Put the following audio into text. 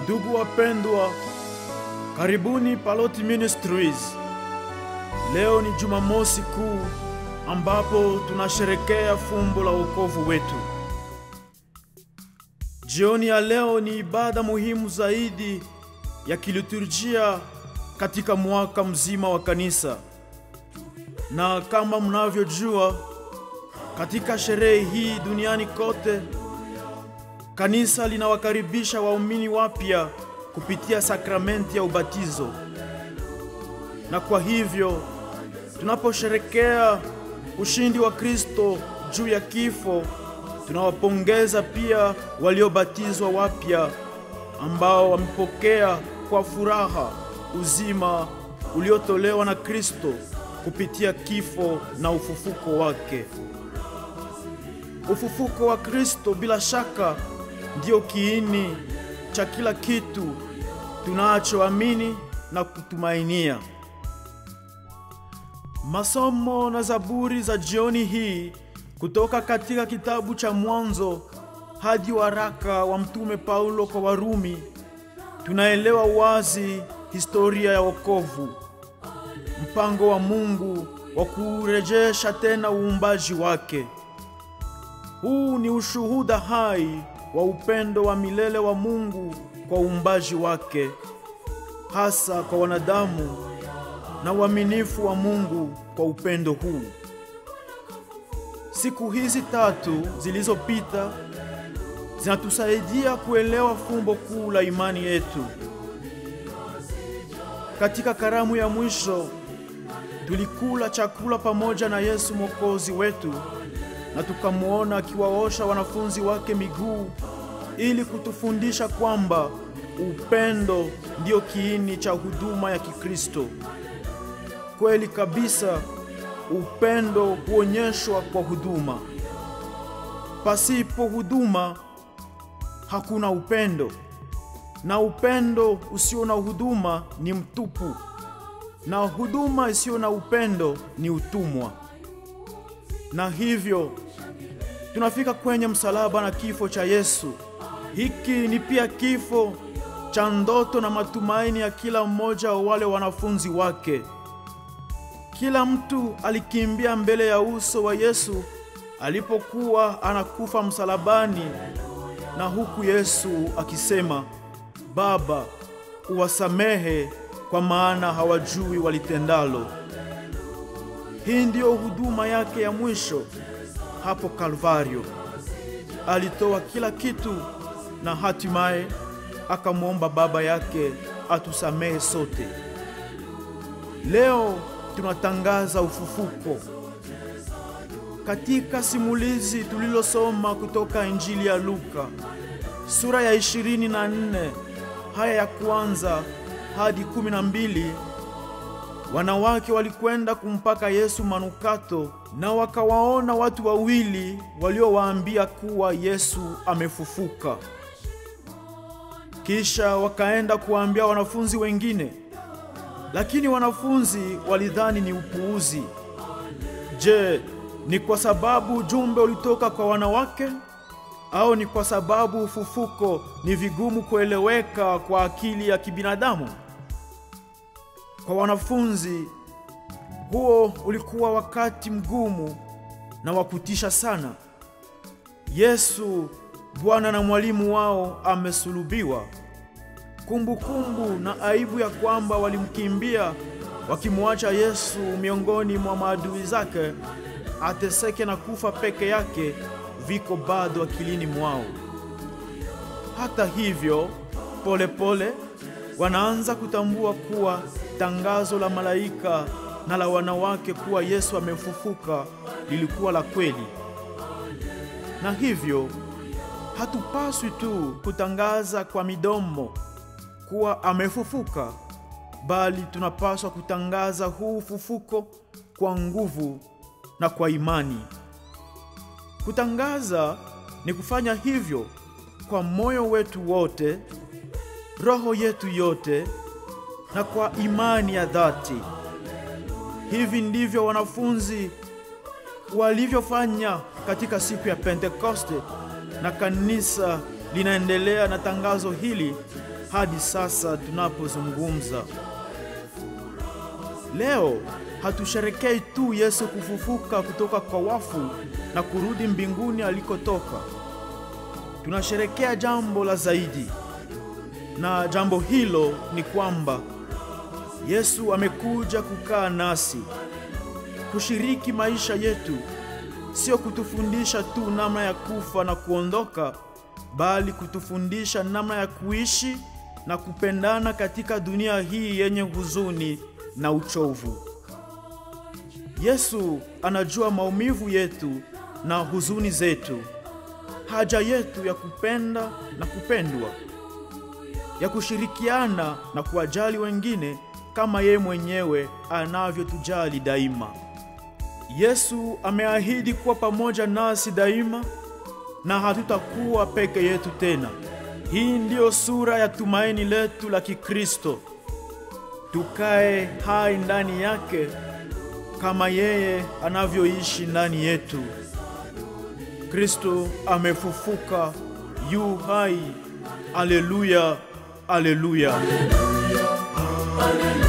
Ndugu wapendwa, karibuni Paloti Ministries. Leo ni Jumamosi Kuu ambapo tunasherekea fumbo la wokovu wetu. Jioni ya leo ni ibada muhimu zaidi ya kiliturujia katika mwaka mzima wa kanisa. Na kama mnavyojua, katika sherehe hii duniani kote, kanisa linawakaribisha waumini wapya kupitia sakramenti ya ubatizo. Na kwa hivyo, tunaposherekea ushindi wa Kristo juu ya kifo, tunawapongeza pia waliobatizwa wapya ambao wamepokea kwa furaha uzima uliotolewa na Kristo kupitia kifo na ufufuko wake. Ufufuko wa Kristo bila shaka ndio kiini cha kila kitu tunachoamini na kutumainia. Masomo na zaburi za jioni hii kutoka katika kitabu cha Mwanzo hadi waraka wa Mtume Paulo kwa Warumi, tunaelewa wazi historia ya wokovu, mpango wa Mungu wa kurejesha tena uumbaji wake. Huu ni ushuhuda hai wa upendo wa milele wa Mungu kwa uumbaji wake, hasa kwa wanadamu, na uaminifu wa Mungu kwa upendo huu. Siku hizi tatu zilizopita zinatusaidia kuelewa fumbo kuu la imani yetu. Katika karamu ya mwisho, tulikula chakula pamoja na Yesu Mwokozi wetu, na tukamuona akiwaosha wanafunzi wake miguu ili kutufundisha kwamba upendo ndio kiini cha huduma ya Kikristo. Kweli kabisa, upendo huonyeshwa kwa huduma. Pasipo huduma hakuna upendo, na upendo usio na huduma ni mtupu, na huduma isiyo na upendo ni utumwa. Na hivyo tunafika kwenye msalaba na kifo cha Yesu. Hiki ni pia kifo cha ndoto na matumaini ya kila mmoja wa wale wanafunzi wake. Kila mtu alikimbia mbele ya uso wa Yesu alipokuwa anakufa msalabani, na huku Yesu akisema, Baba, uwasamehe kwa maana hawajui walitendalo. Hii ndiyo huduma yake ya mwisho hapo Kalvario. Alitoa kila kitu na hatimaye akamwomba Baba yake atusamehe sote. Leo tunatangaza ufufuko. Katika simulizi tulilosoma kutoka Injili ya Luka, sura ya 24, haya ya kwanza hadi 12, wanawake walikwenda kumpaka Yesu manukato, na wakawaona watu wawili waliowaambia kuwa Yesu amefufuka. Kisha wakaenda kuambia wanafunzi wengine, lakini wanafunzi walidhani ni upuuzi. Je, ni kwa sababu ujumbe ulitoka kwa wanawake, au ni kwa sababu ufufuko ni vigumu kueleweka kwa akili ya kibinadamu? Kwa wanafunzi, huo ulikuwa wakati mgumu na wa kutisha sana. Yesu, Bwana na mwalimu wao, amesulubiwa. Kumbukumbu na aibu ya kwamba walimkimbia wakimwacha Yesu miongoni mwa maadui zake ateseke na kufa peke yake viko bado akilini mwao. Hata hivyo, polepole wanaanza kutambua kuwa tangazo la malaika na la wanawake kuwa Yesu amefufuka lilikuwa la kweli. Na hivyo, hatupaswi tu kutangaza kwa midomo kuwa amefufuka, bali tunapaswa kutangaza huu ufufuko kwa nguvu na kwa imani. Kutangaza ni kufanya hivyo kwa moyo wetu wote, roho yetu yote, na kwa imani ya dhati. Hivi ndivyo wanafunzi walivyofanya katika siku ya Pentekoste, na kanisa linaendelea na tangazo hili hadi sasa tunapozungumza. Leo hatusherekei tu Yesu kufufuka kutoka kwa wafu na kurudi mbinguni alikotoka. Tunasherekea jambo la zaidi. Na jambo hilo ni kwamba Yesu amekuja kukaa nasi, kushiriki maisha yetu, sio kutufundisha tu namna ya kufa na kuondoka, bali kutufundisha namna ya kuishi na kupendana katika dunia hii yenye huzuni na uchovu. Yesu anajua maumivu yetu na huzuni zetu, haja yetu ya kupenda na kupendwa, ya kushirikiana na kuwajali wengine kama yeye mwenyewe anavyotujali daima. Yesu ameahidi kuwa pamoja nasi daima na hatutakuwa peke yetu tena. Hii ndiyo sura ya tumaini letu la Kikristo. Tukae hai ndani yake kama yeye anavyoishi ndani yetu. Kristo amefufuka, yu hai. Haleluya, haleluya. Haleluya.